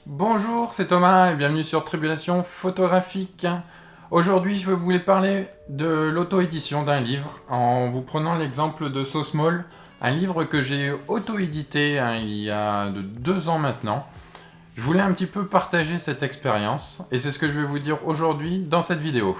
Bonjour, c'est Thomas et bienvenue sur Tribulation Photographique. Aujourd'hui, je vais vous parler de l'auto-édition d'un livre en vous prenant l'exemple de So Small, un livre que j'ai auto-édité il y a 2 ans maintenant. Je voulais un petit peu partager cette expérience et c'est ce que je vais vous dire aujourd'hui dans cette vidéo.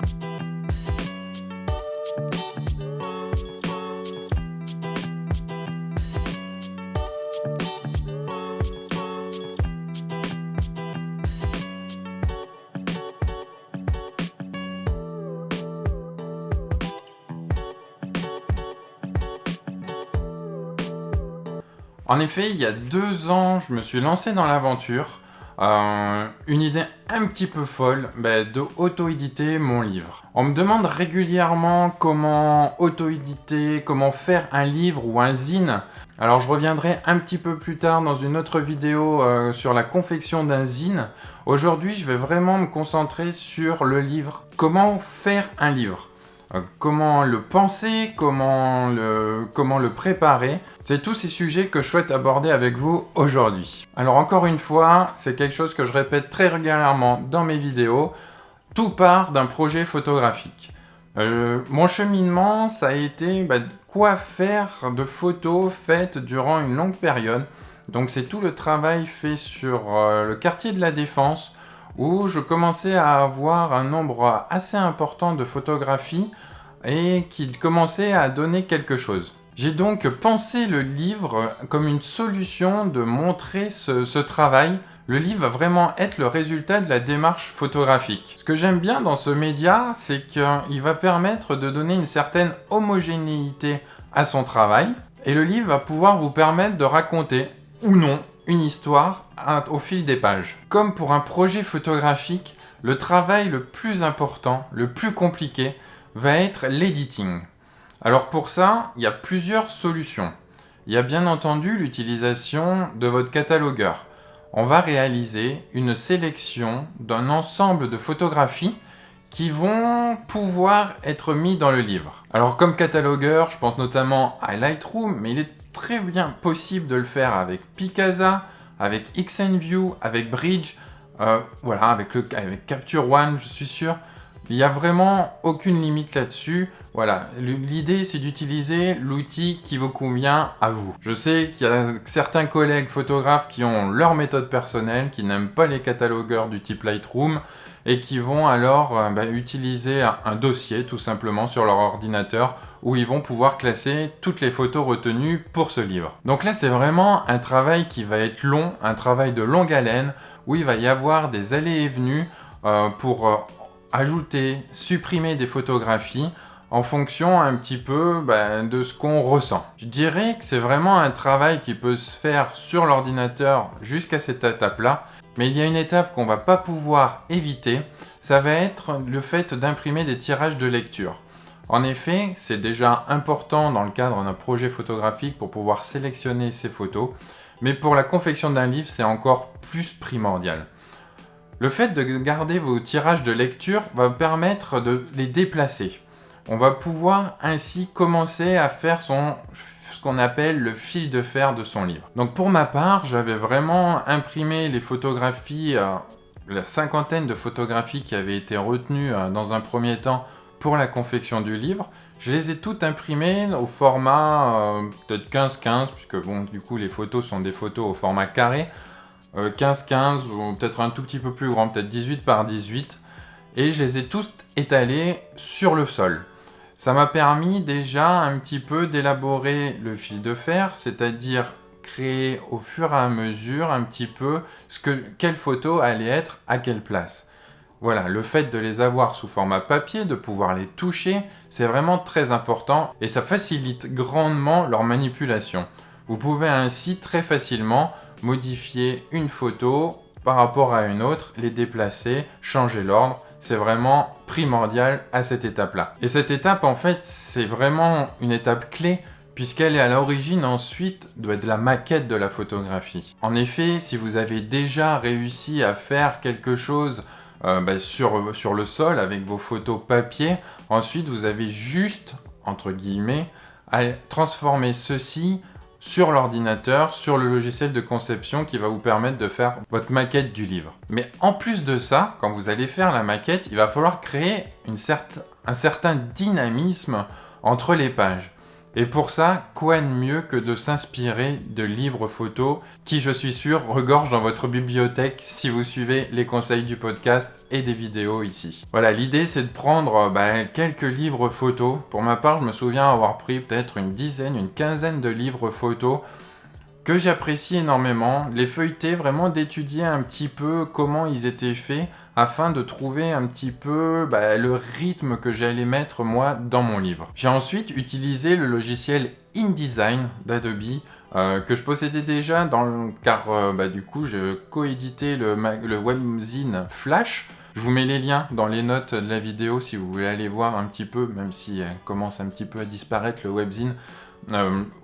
En effet, il y a 2 ans, je me suis lancé dans l'aventure. Une idée un petit peu folle, de auto-éditer mon livre. On me demande régulièrement comment auto-éditer, comment faire un livre ou un zine. Alors je reviendrai un petit peu plus tard dans une autre vidéo sur la confection d'un zine. Aujourd'hui, je vais vraiment me concentrer sur le livre. Comment faire un livre ? Comment le penser, comment le préparer. C'est tous ces sujets que je souhaite aborder avec vous aujourd'hui. Alors encore une fois, c'est quelque chose que je répète très régulièrement dans mes vidéos. Tout part d'un projet photographique. Mon cheminement, ça a été quoi faire de photos faites durant une longue période. Donc c'est tout le travail fait sur le quartier de la Défense, où je commençais à avoir un nombre assez important de photographies et qui commençait à donner quelque chose. J'ai donc pensé le livre comme une solution de montrer ce travail. Le livre va vraiment être le résultat de la démarche photographique. Ce que j'aime bien dans ce média, c'est qu'il va permettre de donner une certaine homogénéité à son travail, et le livre va pouvoir vous permettre de raconter, ou non, une histoire au fil des pages. Comme pour un projet photographique, le travail le plus important, le plus compliqué, va être l'editing. Alors pour ça, il y a plusieurs solutions. Il y a bien entendu l'utilisation de votre catalogueur. On va réaliser une sélection d'un ensemble de photographies qui vont pouvoir être mis dans le livre. Alors comme catalogueur, je pense notamment à Lightroom, mais il est très bien possible de le faire avec Picasa, avec XNView, avec Bridge, avec Capture One, je suis sûr. Il n'y a vraiment aucune limite là-dessus. Voilà, l'idée c'est d'utiliser l'outil qui vous convient à vous. Je sais qu'il y a certains collègues photographes qui ont leur méthode personnelle, qui n'aiment pas les catalogueurs du type Lightroom et qui vont alors utiliser un dossier tout simplement sur leur ordinateur où ils vont pouvoir classer toutes les photos retenues pour ce livre. Donc là c'est vraiment un travail qui va être long, un travail de longue haleine où il va y avoir des allées et venues pour ajouter, supprimer des photographies en fonction un petit peu de ce qu'on ressent. Je dirais que c'est vraiment un travail qui peut se faire sur l'ordinateur jusqu'à cette étape-là, mais il y a une étape qu'on va pas pouvoir éviter, ça va être le fait d'imprimer des tirages de lecture. En effet, c'est déjà important dans le cadre d'un projet photographique pour pouvoir sélectionner ces photos, mais pour la confection d'un livre, c'est encore plus primordial. Le fait de garder vos tirages de lecture va permettre de les déplacer. On va pouvoir ainsi commencer à faire ce qu'on appelle le fil de fer de son livre. Donc pour ma part, j'avais vraiment imprimé les photographies, la 50aine de photographies qui avaient été retenues dans un premier temps pour la confection du livre. Je les ai toutes imprimées au format peut-être 15-15, puisque du coup les photos sont des photos au format carré. 15-15 ou peut-être un tout petit peu plus grand, peut-être 18 par 18, et je les ai tous étalés sur le sol. Ça m'a permis déjà un petit peu d'élaborer le fil de fer, c'est-à-dire créer au fur et à mesure un petit peu quelle photo allait être à quelle place. Voilà, le fait de les avoir sous format papier, de pouvoir les toucher, c'est vraiment très important et ça facilite grandement leur manipulation. Vous pouvez ainsi très facilement modifier une photo par rapport à une autre, les déplacer, changer l'ordre. C'est vraiment primordial à cette étape-là. Et cette étape, en fait, c'est vraiment une étape clé puisqu'elle est à l'origine ensuite de la maquette de la photographie. En effet, si vous avez déjà réussi à faire quelque chose sur le sol avec vos photos papier, ensuite vous avez juste, entre guillemets, à transformer ceci sur l'ordinateur, sur le logiciel de conception qui va vous permettre de faire votre maquette du livre. Mais en plus de ça, quand vous allez faire la maquette, il va falloir créer un certain dynamisme entre les pages. Et pour ça, quoi de mieux que de s'inspirer de livres photos qui, je suis sûr, regorgent dans votre bibliothèque si vous suivez les conseils du podcast et des vidéos ici. Voilà, l'idée c'est de prendre quelques livres photos. Pour ma part, je me souviens avoir pris peut-être une quinzaine de livres photos que j'apprécie énormément, les feuilleter, vraiment d'étudier un petit peu comment ils étaient faits afin de trouver un petit peu le rythme que j'allais mettre moi dans mon livre. J'ai ensuite utilisé le logiciel InDesign d'Adobe que je possédais déjà car du coup j'ai coédité le webzine Flash. Je vous mets les liens dans les notes de la vidéo si vous voulez aller voir un petit peu, même si elle commence un petit peu à disparaître le webzine.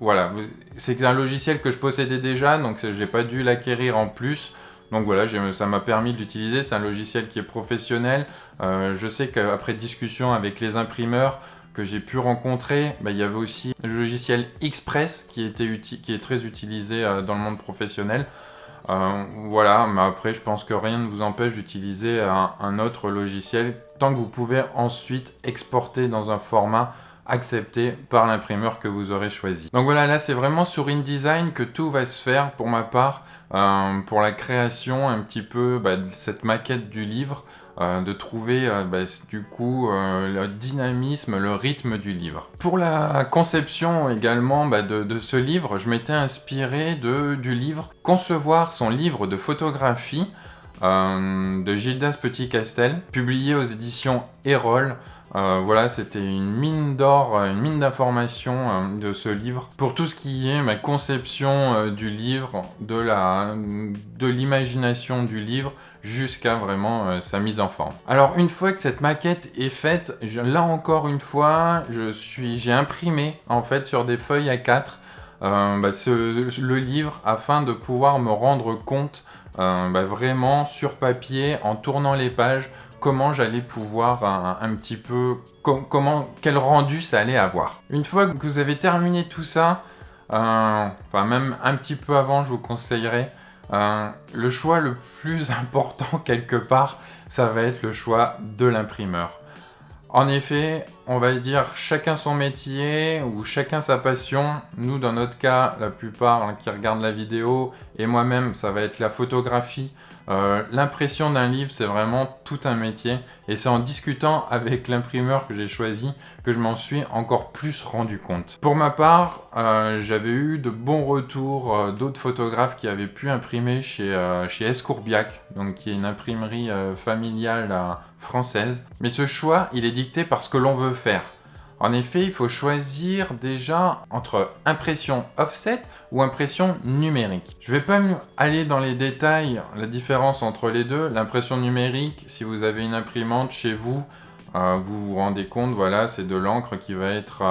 Voilà, c'est un logiciel que je possédais déjà, donc j'ai pas dû l'acquérir en plus. Donc voilà, ça m'a permis de l'utiliser. C'est un logiciel qui est professionnel. Je sais qu'après discussion avec les imprimeurs que j'ai pu rencontrer, il y avait aussi le logiciel Express qui est très utilisé dans le monde professionnel. Voilà, mais après je pense que rien ne vous empêche d'utiliser un autre logiciel tant que vous pouvez ensuite exporter dans un format accepté par l'imprimeur que vous aurez choisi. Donc voilà, là c'est vraiment sur InDesign que tout va se faire pour ma part, pour la création un petit peu de cette maquette du livre, de trouver du coup le dynamisme, le rythme du livre. Pour la conception également de ce livre, je m'étais inspiré du livre Concevoir son livre de photographie de Gildas Petit-Castel, publié aux éditions Erol. Voilà, c'était une mine d'or, une mine d'informations de ce livre pour tout ce qui est ma conception du livre, de l'imagination du livre jusqu'à vraiment sa mise en forme. Alors une fois que cette maquette est faite, là encore une fois, j'ai imprimé en fait sur des feuilles A4 le livre afin de pouvoir me rendre compte vraiment sur papier en tournant les pages comment j'allais pouvoir un petit peu quel rendu ça allait avoir. Une fois que vous avez terminé tout ça, même un petit peu avant, je vous conseillerais le choix le plus important quelque part, ça va être le choix de l'imprimeur. En effet, on va dire chacun son métier ou chacun sa passion. Nous, dans notre cas, la plupart qui regardent la vidéo et moi-même, ça va être la photographie. L'impression d'un livre, c'est vraiment tout un métier et c'est en discutant avec l'imprimeur que j'ai choisi que je m'en suis encore plus rendu compte. Pour ma part, j'avais eu de bons retours d'autres photographes qui avaient pu imprimer chez Escourbiac, donc qui est une imprimerie familiale française. Mais ce choix, il est dicté par ce que l'on veut faire. En effet, il faut choisir déjà entre impression offset ou impression numérique. Je ne vais pas aller dans les détails, la différence entre les deux. L'impression numérique, si vous avez une imprimante chez vous, vous vous rendez compte, voilà, c'est de l'encre qui va être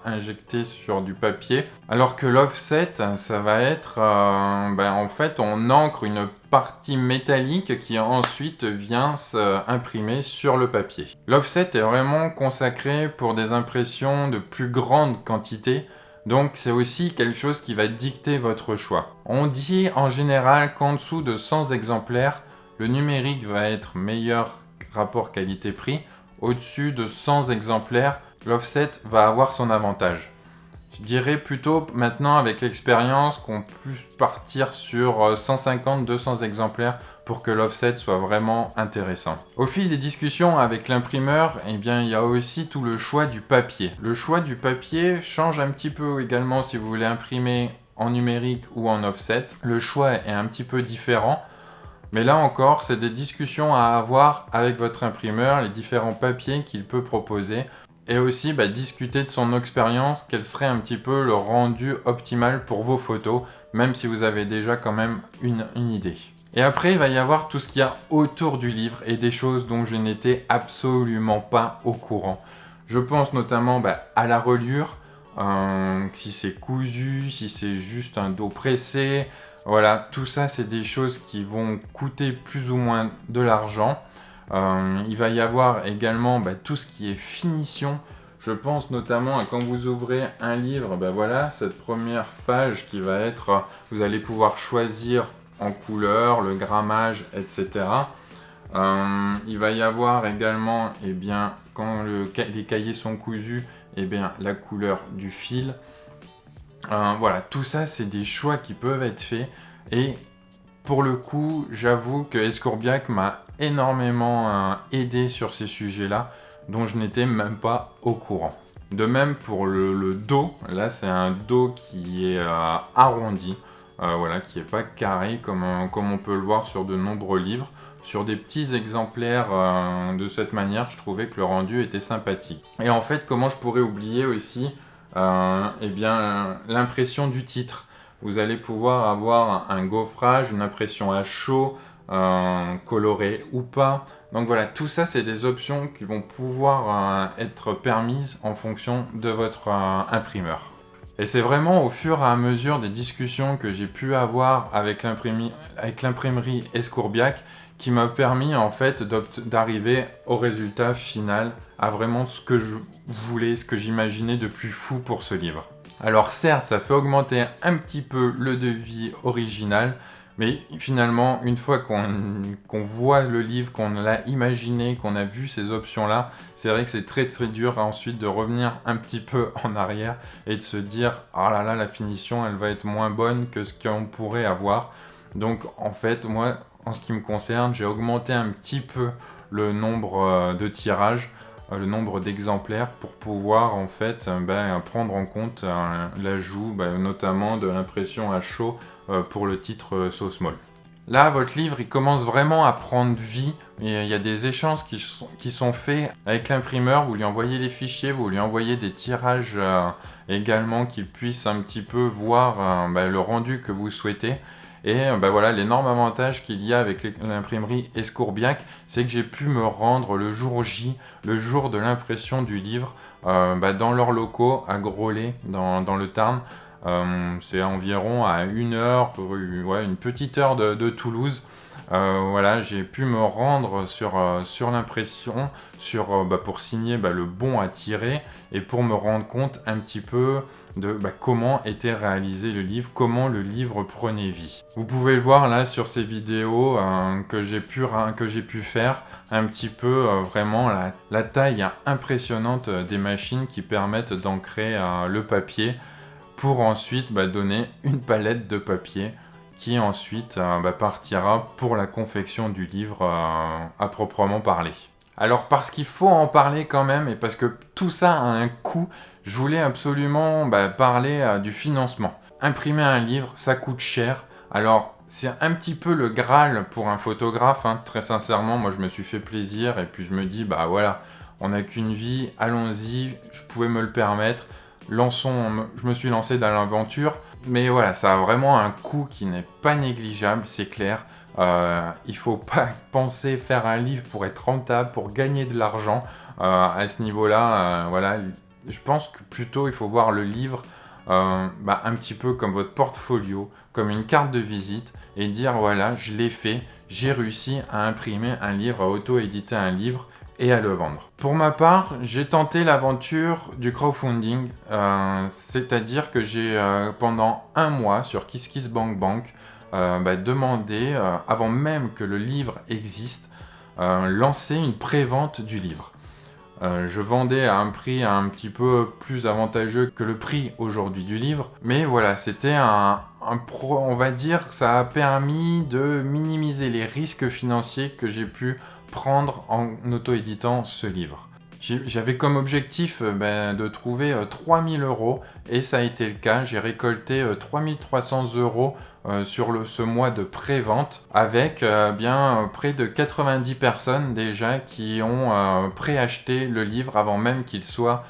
injectée sur du papier. Alors que l'offset, ça va être, en fait, on encre une partie métallique qui ensuite vient s'imprimer sur le papier. L'offset est vraiment consacré pour des impressions de plus grande quantité. Donc c'est aussi quelque chose qui va dicter votre choix. On dit en général qu'en dessous de 100 exemplaires, le numérique va être meilleur rapport qualité-prix. Au-dessus de 100 exemplaires, l'offset va avoir son avantage. Je dirais plutôt maintenant avec l'expérience qu'on peut partir sur 150-200 exemplaires pour que l'offset soit vraiment intéressant. Au fil des discussions avec l'imprimeur, il y a aussi tout le choix du papier. Le choix du papier change un petit peu également si vous voulez imprimer en numérique ou en offset. Le choix est un petit peu différent. Mais là encore, c'est des discussions à avoir avec votre imprimeur, les différents papiers qu'il peut proposer. Et aussi discuter de son expérience, quel serait un petit peu le rendu optimal pour vos photos, même si vous avez déjà quand même une idée. Et après, il va y avoir tout ce qu'il y a autour du livre et des choses dont je n'étais absolument pas au courant. Je pense notamment à la reliure, si c'est cousu, si c'est juste un dos pressé. Voilà, tout ça, c'est des choses qui vont coûter plus ou moins de l'argent. Il va y avoir également tout ce qui est finition. Je pense notamment à quand vous ouvrez un livre, ben voilà, cette première page qui va être, vous allez pouvoir choisir en couleur, le grammage, etc. Il va y avoir également, eh bien, quand les cahiers sont cousus, eh bien, la couleur du fil. Voilà, tout ça, c'est des choix qui peuvent être faits. Et pour le coup, j'avoue que Escourbiac m'a énormément aidé sur ces sujets-là, dont je n'étais même pas au courant. De même pour le dos, là c'est un dos qui est arrondi, voilà, qui n'est pas carré comme on peut le voir sur de nombreux livres. Sur des petits exemplaires de cette manière, je trouvais que le rendu était sympathique. Et en fait, comment je pourrais oublier aussi eh bien, l'impression du titre. Vous allez pouvoir avoir un gaufrage, une impression à chaud, colorée ou pas. Donc voilà, tout ça, c'est des options qui vont pouvoir être permises en fonction de votre imprimeur. Et c'est vraiment au fur et à mesure des discussions que j'ai pu avoir avec l'imprimerie Escourbiac qui m'a permis en fait d'arriver au résultat final, à vraiment ce que je voulais, ce que j'imaginais de plus fou pour ce livre. Alors certes, ça fait augmenter un petit peu le devis original, mais finalement, une fois qu'on voit le livre, qu'on l'a imaginé, qu'on a vu ces options-là, c'est vrai que c'est très très dur ensuite de revenir un petit peu en arrière et de se dire « Ah là là, la finition, elle va être moins bonne que ce qu'on pourrait avoir ». Donc en fait, moi, en ce qui me concerne, j'ai augmenté un petit peu le nombre de tirages, le nombre d'exemplaires pour pouvoir en fait prendre en compte l'ajout notamment de l'impression à chaud pour le titre So Small. Là, votre livre, il commence vraiment à prendre vie. Et il y a des échanges qui sont faits avec l'imprimeur. Vous lui envoyez les fichiers, vous lui envoyez des tirages également qu'il puisse un petit peu voir le rendu que vous souhaitez. Et voilà, l'énorme avantage qu'il y a avec l'imprimerie Escourbiac, c'est que j'ai pu me rendre le jour J, le jour de l'impression du livre, dans leurs locaux à Groslay, dans le Tarn. C'est environ à une heure, une petite heure de Toulouse. Voilà, j'ai pu me rendre sur l'impression, pour signer le bon à tirer et pour me rendre compte un petit peu de comment était réalisé le livre, comment le livre prenait vie. Vous pouvez le voir là sur ces vidéos que j'ai pu faire, un petit peu vraiment la taille impressionnante des machines qui permettent d'ancrer le papier pour ensuite donner une palette de papier qui ensuite partira pour la confection du livre à proprement parler. Alors parce qu'il faut en parler quand même et parce que tout ça a un coût, je voulais absolument parler du financement. Imprimer un livre, ça coûte cher. Alors c'est un petit peu le Graal pour un photographe, très sincèrement. Moi je me suis fait plaisir et puis je me dis voilà, on n'a qu'une vie, allons-y, je pouvais me le permettre. Je me suis lancé dans l'aventure, mais voilà, ça a vraiment un coût qui n'est pas négligeable, c'est clair. Il faut pas penser faire un livre pour être rentable, pour gagner de l'argent. À ce niveau-là, voilà, je pense que plutôt il faut voir le livre un petit peu comme votre portfolio, comme une carte de visite et dire voilà, je l'ai fait, j'ai réussi à imprimer un livre, à auto-éditer un livre et à le vendre. Pour ma part, j'ai tenté l'aventure du crowdfunding, c'est-à-dire que j'ai pendant un mois sur KissKissBankBank demandé, avant même que le livre existe, lancer une prévente du livre. Je vendais à un prix un petit peu plus avantageux que le prix aujourd'hui du livre, mais voilà, c'était on va dire, ça a permis de minimiser les risques financiers que j'ai pu prendre en auto-éditant ce livre. J'avais comme objectif de trouver 3000 € et ça a été le cas. J'ai récolté 3300 € sur ce mois de pré-vente avec près de 90 personnes déjà qui ont préacheté le livre avant même qu'il soit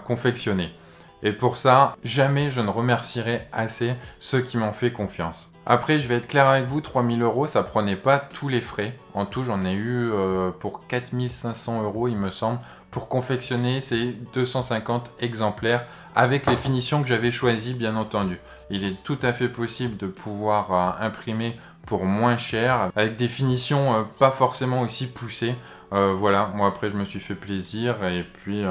confectionné. Et pour ça, jamais je ne remercierai assez ceux qui m'ont fait confiance. Après, je vais être clair avec vous, 3000 €, ça prenait pas tous les frais. En tout, j'en ai eu pour 4500 € il me semble, pour confectionner ces 250 exemplaires avec les finitions que j'avais choisies, bien entendu. Il est tout à fait possible de pouvoir imprimer pour moins cher, avec des finitions pas forcément aussi poussées. Voilà, moi après je me suis fait plaisir et puis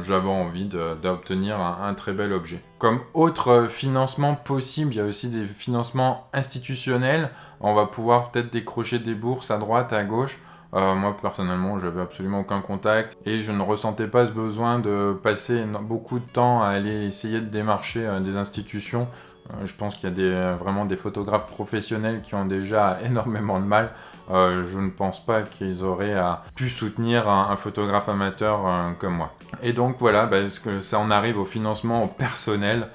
j'avais envie d'obtenir un très bel objet. Comme autre financement possible, il y a aussi des financements institutionnels. On va pouvoir peut-être décrocher des bourses à droite, à gauche. Moi personnellement, j'avais absolument aucun contact et je ne ressentais pas ce besoin de passer beaucoup de temps à aller essayer de démarcher des institutions. Je pense qu'il y a vraiment des photographes professionnels qui ont déjà énormément de mal. Je ne pense pas qu'ils auraient pu soutenir un photographe amateur comme moi. Et donc voilà, parce que ça en arrive au financement personnel.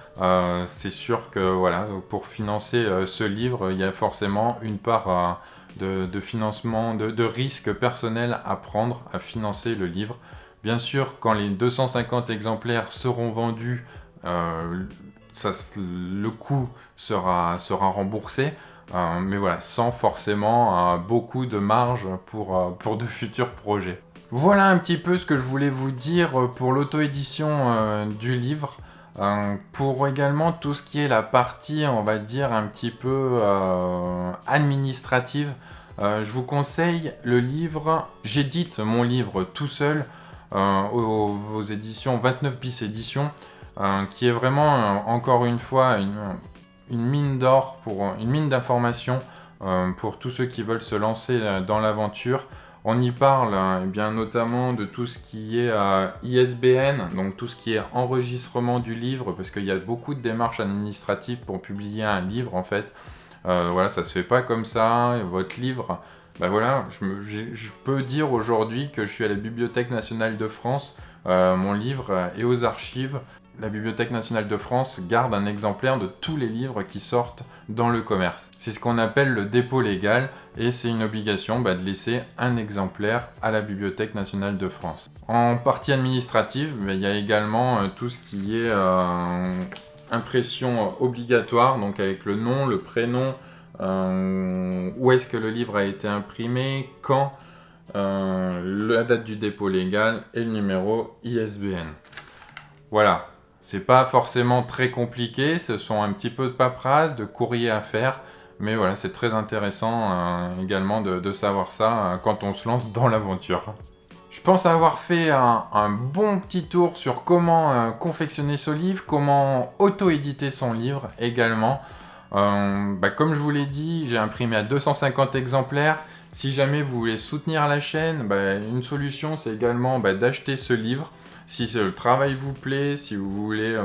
C'est sûr que voilà, pour financer ce livre, il y a forcément une part de financement, de risque personnel à prendre, à financer le livre. Bien sûr, quand les 250 exemplaires seront vendus, le coût sera remboursé, mais voilà, sans forcément beaucoup de marge pour de futurs projets. Voilà un petit peu ce que je voulais vous dire pour l'auto-édition du livre. Pour également tout ce qui est la partie, on va dire, un petit peu administrative, je vous conseille le livre, j'édite mon livre tout seul aux éditions 29 bis éditions, qui est vraiment, encore une fois, une mine d'or, une mine d'informations pour tous ceux qui veulent se lancer dans l'aventure. On y parle eh bien, notamment de tout ce qui est ISBN, donc tout ce qui est enregistrement du livre, parce qu'il y a beaucoup de démarches administratives pour publier un livre en fait. Voilà, ça se fait pas comme ça. Votre livre, bah voilà, je peux dire aujourd'hui que je suis à la Bibliothèque nationale de France. Mon livre est aux archives. La Bibliothèque nationale de France garde un exemplaire de tous les livres qui sortent dans le commerce. C'est ce qu'on appelle le dépôt légal et c'est une obligation de laisser un exemplaire à la Bibliothèque nationale de France. En partie administrative, il y a également tout ce qui est impression obligatoire, donc avec le nom, le prénom, où est-ce que le livre a été imprimé, quand, la date du dépôt légal et le numéro ISBN. Voilà. C'est pas forcément très compliqué, ce sont un petit peu de paperasse, de courrier à faire, mais voilà, c'est très intéressant également de savoir ça quand on se lance dans l'aventure. Je pense avoir fait un bon petit tour sur comment confectionner ce livre, comment auto-éditer son livre également. Comme je vous l'ai dit, j'ai imprimé à 250 exemplaires. Si jamais vous voulez soutenir la chaîne, une solution c'est également d'acheter ce livre. Si le travail vous plaît, si vous voulez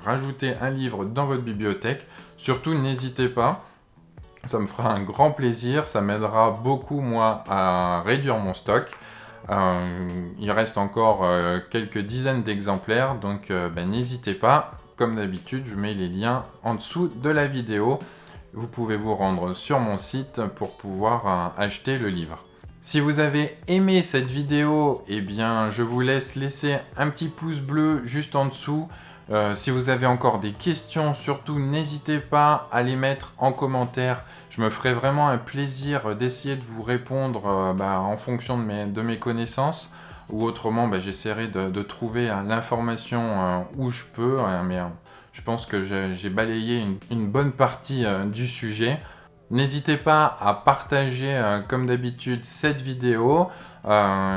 rajouter un livre dans votre bibliothèque, surtout n'hésitez pas. Ça me fera un grand plaisir, ça m'aidera beaucoup moi à réduire mon stock. Il reste encore quelques dizaines d'exemplaires, donc n'hésitez pas. Comme d'habitude, je mets les liens en dessous de la vidéo. Vous pouvez vous rendre sur mon site pour pouvoir acheter le livre. Si vous avez aimé cette vidéo, eh bien, je vous laisse laisser un petit pouce bleu juste en dessous. Si vous avez encore des questions, surtout n'hésitez pas à les mettre en commentaire. Je me ferai vraiment un plaisir d'essayer de vous répondre en fonction de mes connaissances. Ou autrement, j'essaierai de trouver l'information où je peux. Mais je pense que j'ai balayé une bonne partie du sujet. N'hésitez pas à partager comme d'habitude cette vidéo.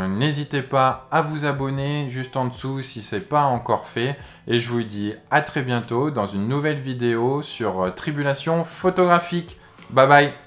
N'hésitez pas à vous abonner juste en dessous si ce n'est pas encore fait. Et je vous dis à très bientôt dans une nouvelle vidéo sur Tribulation photographique. Bye bye!